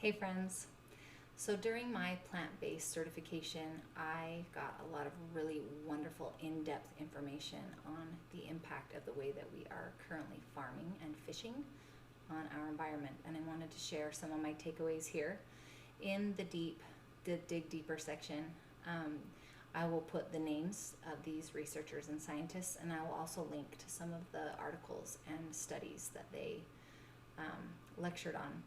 Hey friends. So during my plant-based certification, I got a lot of really wonderful in-depth information on the impact of the way that we are currently farming and fishing on our environment. And I wanted to share some of my takeaways here. In the Dig Deeper section, I will put the names of these researchers and scientists, and I will also link to some of the articles and studies that they lectured on.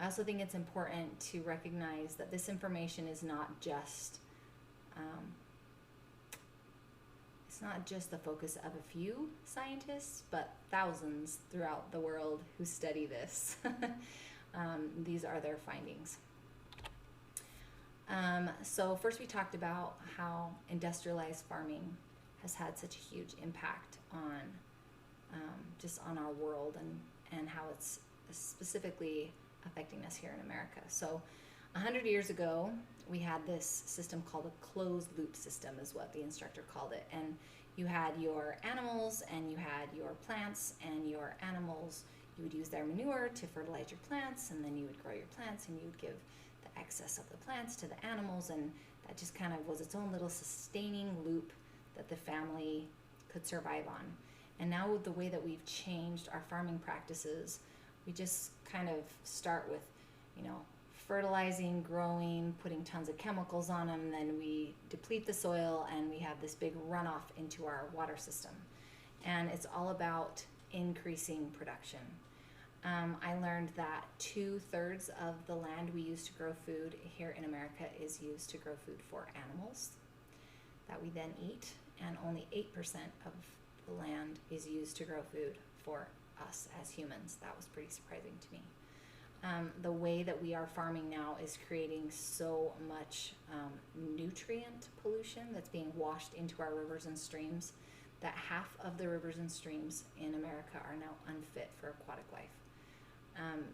I also think it's important to recognize that this information is not just the focus of a few scientists, but thousands throughout the world who study this. These are their findings. So first we talked about how industrialized farming has had such a huge impact on just on our world and how it's specifically affecting us here in America. So 100 years ago, we had this system called a closed loop system is what the instructor called it. And you had your animals and you had your plants, and your animals, you would use their manure to fertilize your plants, and then you would grow your plants and you would give the excess of the plants to the animals, and that just kind of was its own little sustaining loop that the family could survive on. And now with the way that we've changed our farming practices, we just kind of start with, fertilizing, growing, putting tons of chemicals on them, then we deplete the soil and we have this big runoff into our water system. And it's all about increasing production. I learned that 2/3 of the land we use to grow food here in America is used to grow food for animals that we then eat, and only 8% of the land is used to grow food for us as humans. That was pretty surprising to me. The way that we are farming now is creating so much nutrient pollution that's being washed into our rivers and streams that half of the rivers and streams in America are now unfit for aquatic life.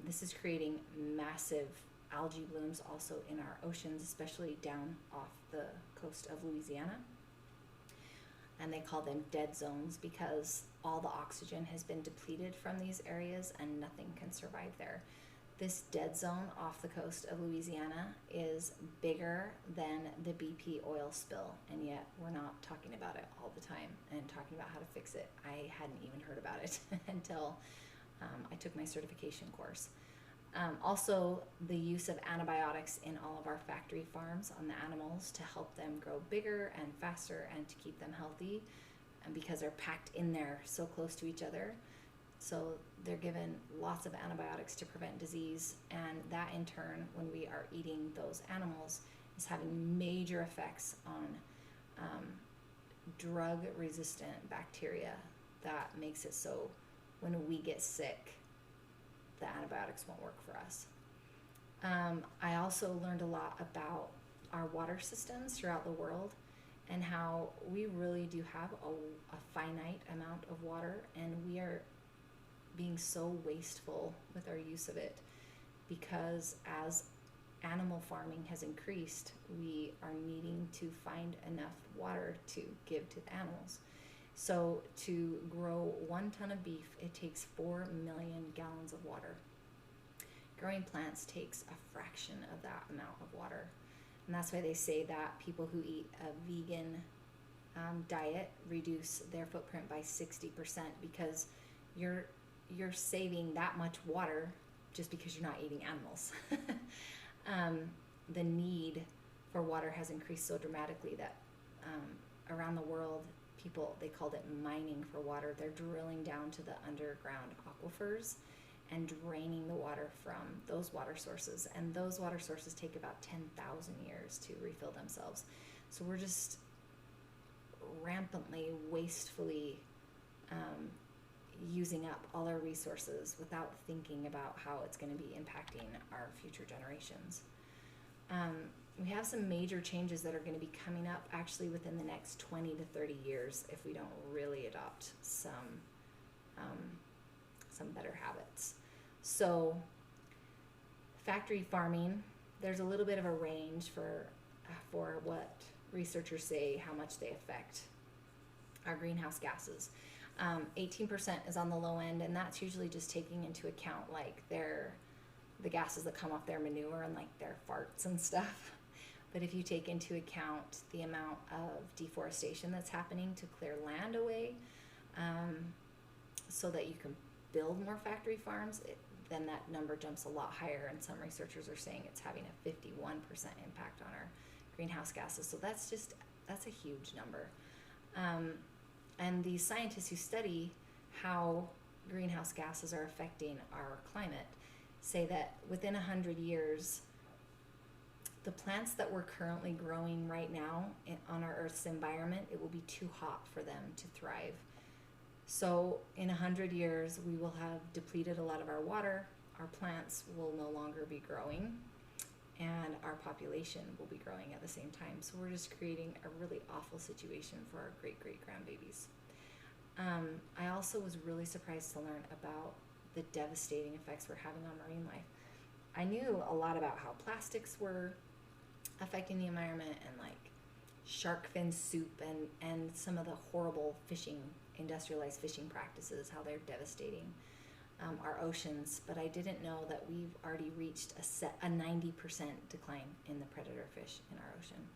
This is creating massive algae blooms also in our oceans, especially down off the coast of Louisiana. And they call them dead zones because all the oxygen has been depleted from these areas and nothing can survive there. This dead zone off the coast of Louisiana is bigger than the BP oil spill, and yet we're not talking about it all the time and talking about how to fix it. I hadn't even heard about it until I took my certification course. Also, the use of antibiotics in all of our factory farms on the animals to help them grow bigger and faster and to keep them healthy, and because they're packed in there so close to each other. So they're given lots of antibiotics to prevent disease, and that in turn, when we are eating those animals, is having major effects on drug-resistant bacteria that makes it so when we get sick, the antibiotics won't work for us. I also learned a lot about our water systems throughout the world and how we really do have a finite amount of water, and we are being so wasteful with our use of it because as animal farming has increased, we are needing to find enough water to give to the animals. So to grow 1 ton of beef, it takes 4 million gallons of water. Growing plants takes a fraction of that amount of water. And that's why they say that people who eat a vegan diet reduce their footprint by 60% because you're saving that much water just because you're not eating animals. The need for water has increased so dramatically that around the world, people, they called it mining for water. They're drilling down to the underground aquifers and draining the water from those water sources. And those water sources take about 10,000 years to refill themselves. So we're just rampantly, wastefully using up all our resources without thinking about how it's going to be impacting our future generations. We have some major changes that are going to be coming up actually within the next 20 to 30 years if we don't really adopt some better habits. So factory farming, there's a little bit of a range for what researchers say how much they affect our greenhouse gases. 18% is on the low end, and that's usually just taking into account like their the gases that come off their manure and like their farts and stuff. But if you take into account the amount of deforestation that's happening to clear land away, so that you can build more factory farms, then that number jumps a lot higher. And some researchers are saying it's having a 51% impact on our greenhouse gases. So that's a huge number. And these scientists who study how greenhouse gases are affecting our climate say that within 100 years, the plants that we're currently growing right now on our Earth's environment, it will be too hot for them to thrive. So in 100 years, we will have depleted a lot of our water, our plants will no longer be growing, and our population will be growing at the same time. So we're just creating a really awful situation for our great-great-grandbabies. I also was really surprised to learn about the devastating effects we're having on marine life. I knew a lot about how plastics were affecting the environment and like shark fin soup and some of the horrible industrialized fishing practices, how they're devastating our oceans. But I didn't know that we've already reached a 90% decline in the predator fish in our ocean.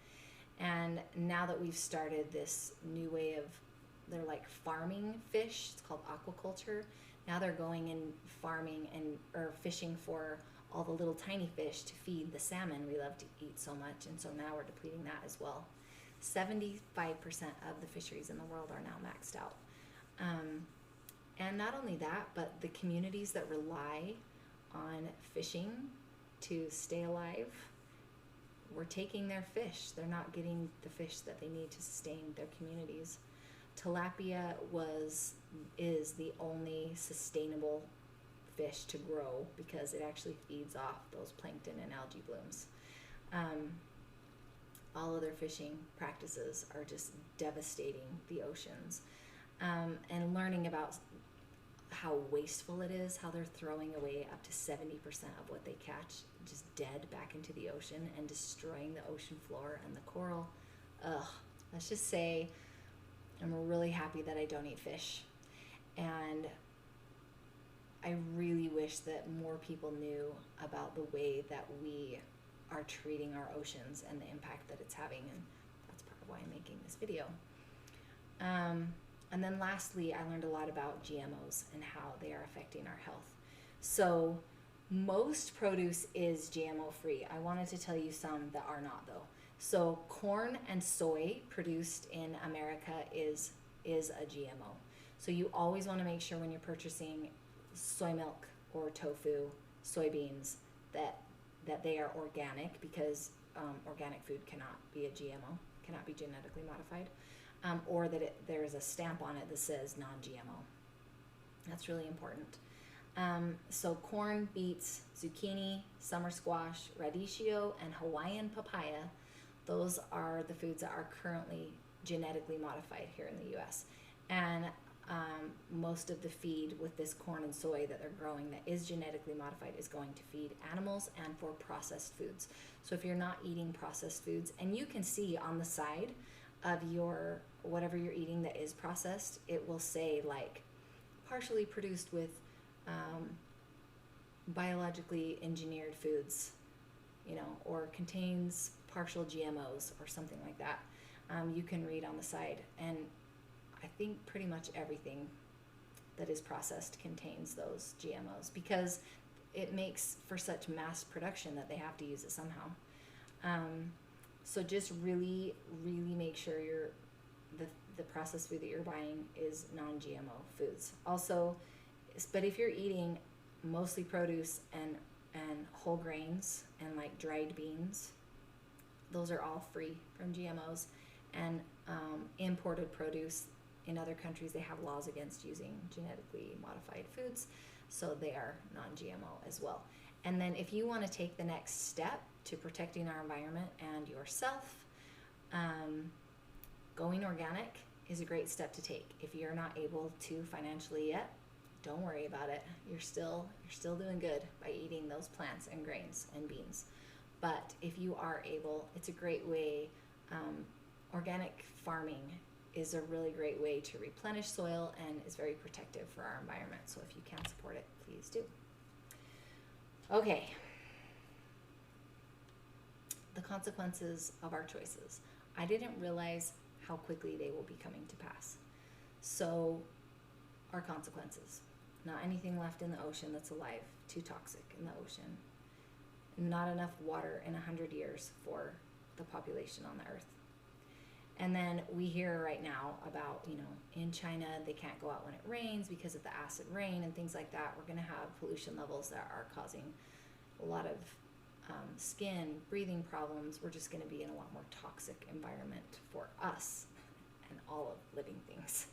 And now that we've started this new way of, they're like farming fish, it's called aquaculture. Now they're going and farming or fishing for all the little tiny fish to feed the salmon we love to eat so much. And so now we're depleting that as well. 75% of the fisheries in the world are now maxed out. And not only that, but the communities that rely on fishing to stay alive, we're taking their fish. They're not getting the fish that they need to sustain their communities. Tilapia is the only sustainable fish to grow because it actually feeds off those plankton and algae blooms. All other fishing practices are just devastating the oceans. And learning about how wasteful it is, how they're throwing away up to 70% of what they catch just dead back into the ocean and destroying the ocean floor and the coral. Let's just say I'm really happy that I don't eat fish. And I really wish that more people knew about the way that we are treating our oceans and the impact that it's having, and that's part of why I'm making this video. And then lastly, I learned a lot about GMOs and how they are affecting our health. So most produce is GMO free. I wanted to tell you some that are not though. So corn and soy produced in America is a GMO. So you always want to make sure when you're purchasing soy milk or tofu, soybeans, that they are organic, because organic food cannot be a GMO, cannot be genetically modified, or that there is a stamp on it that says non-GMO. That's really important. So corn, beets, zucchini, summer squash, radicchio, and Hawaiian papaya, those are the foods that are currently genetically modified here in the US. And most of the feed with this corn and soy that they're growing that is genetically modified is going to feed animals and for processed foods. So if you're not eating processed foods, and you can see on the side of your whatever you're eating that is processed, it will say like partially produced with biologically engineered foods, or contains partial GMOs or something like that. You can read on the side, and I think pretty much everything that is processed contains those GMOs because it makes for such mass production that they have to use it somehow. So just really, really make sure the processed food that you're buying is non-GMO foods. Also, but if you're eating mostly produce and whole grains and like dried beans, those are all free from GMOs. And imported produce, in other countries, they have laws against using genetically modified foods, so they are non-GMO as well. And then if you want to take the next step to protecting our environment and yourself, going organic is a great step to take. If you're not able to financially yet, don't worry about it. You're still doing good by eating those plants and grains and beans. But if you are able, it's a great way. Organic farming is a really great way to replenish soil and is very protective for our environment. So if you can support it, please do. Okay. The consequences of our choices. I didn't realize how quickly they will be coming to pass. So, our consequences. Not anything left in the ocean that's alive, too toxic in the ocean. Not enough water in 100 years for the population on the earth. And then we hear right now about, in China, they can't go out when it rains because of the acid rain and things like that. We're going to have pollution levels that are causing a lot of skin, breathing problems. We're just going to be in a lot more toxic environment for us and all of living things.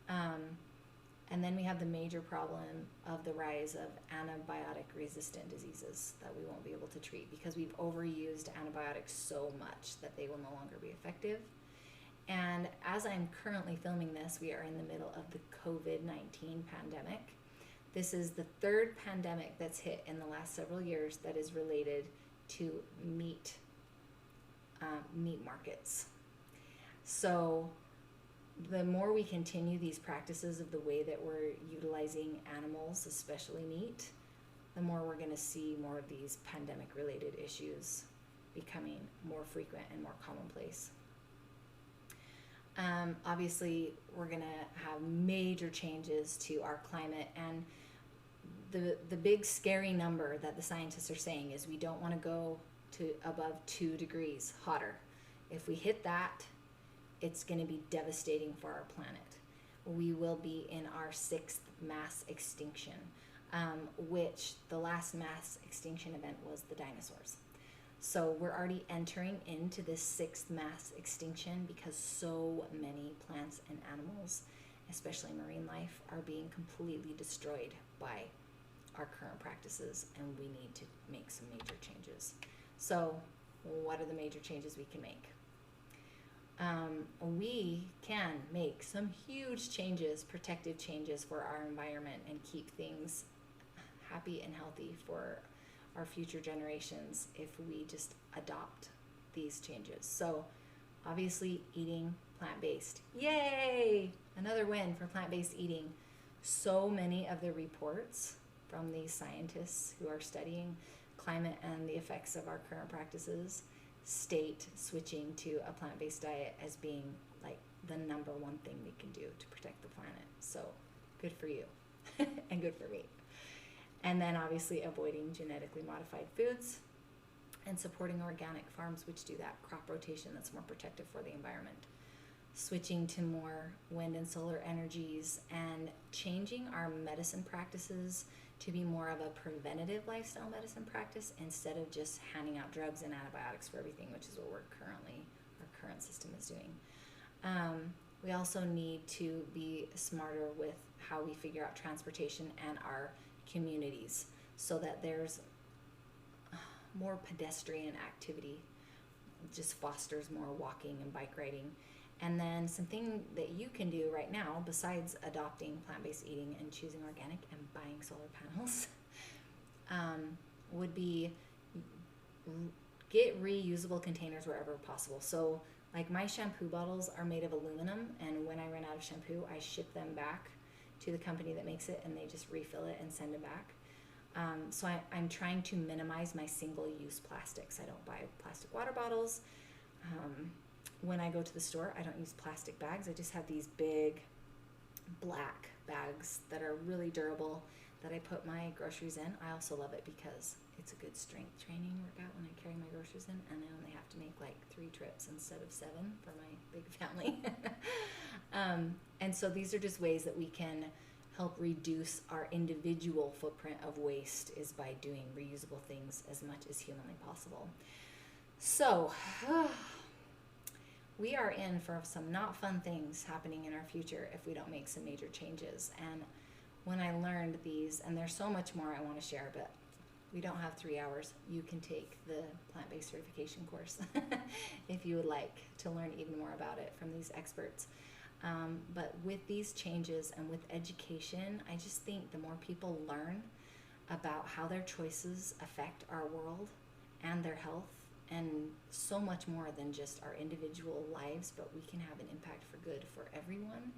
And then we have the major problem of the rise of antibiotic-resistant diseases that we won't be able to treat because we've overused antibiotics so much that they will no longer be effective. And as I'm currently filming this, we are in the middle of the COVID-19 pandemic. This is the third pandemic that's hit in the last several years that is related to meat markets. So the more we continue these practices of the way that we're utilizing animals, especially meat, the more we're going to see more of these pandemic-related issues becoming more frequent and more commonplace. Obviously, we're going to have major changes to our climate, and the big scary number that the scientists are saying is we don't want to go to above 2 degrees hotter. If we hit that, it's going to be devastating for our planet. We will be in our 6th mass extinction, which the last mass extinction event was the dinosaurs. So we're already entering into this 6th mass extinction because so many plants and animals, especially marine life, are being completely destroyed by our current practices, and we need to make some major changes. So what are the major changes we can make? We can make some huge changes, protective changes for our environment, and keep things happy and healthy for our future generations if we just adopt these changes. So obviously eating plant-based. Yay! Another win for plant-based eating. So many of the reports from these scientists who are studying climate and the effects of our current practices state switching to a plant-based diet as being like the number one thing we can do to protect the planet. So good for you and good for me. And then obviously avoiding genetically modified foods and supporting organic farms, which do that crop rotation that's more protective for the environment. Switching to more wind and solar energies and changing our medicine practices to be more of a preventative lifestyle medicine practice instead of just handing out drugs and antibiotics for everything, which is what our current system is doing. We also need to be smarter with how we figure out transportation and our communities so that there's more pedestrian activity. It just fosters more walking and bike riding. And then something that you can do right now, besides adopting plant-based eating and choosing organic and buying solar panels, would be get reusable containers wherever possible. So like my shampoo bottles are made of aluminum, and when I run out of shampoo, I ship them back to the company that makes it, and they just refill it and send it back. So I'm trying to minimize my single-use plastics. I don't buy plastic water bottles. When I go to the store, I don't use plastic bags. I just have these big black bags that are really durable that I put my groceries in. I also love it because it's a good strength training workout when I carry my groceries in, and I only have to make like 3 trips instead of 7 for my big family. And so these are just ways that we can help reduce our individual footprint of waste, is by doing reusable things as much as humanly possible. So we are in for some not fun things happening in our future if we don't make some major changes. And when I learned these, and there's so much more I want to share, but we don't have 3 hours. You can take the plant-based certification course if you would like to learn even more about it from these experts. But with these changes and with education, I just think the more people learn about how their choices affect our world and their health, and so much more than just our individual lives, but we can have an impact for good for everyone.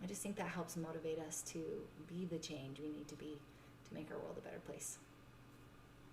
I just think that helps motivate us to be the change we need to be to make our world a better place.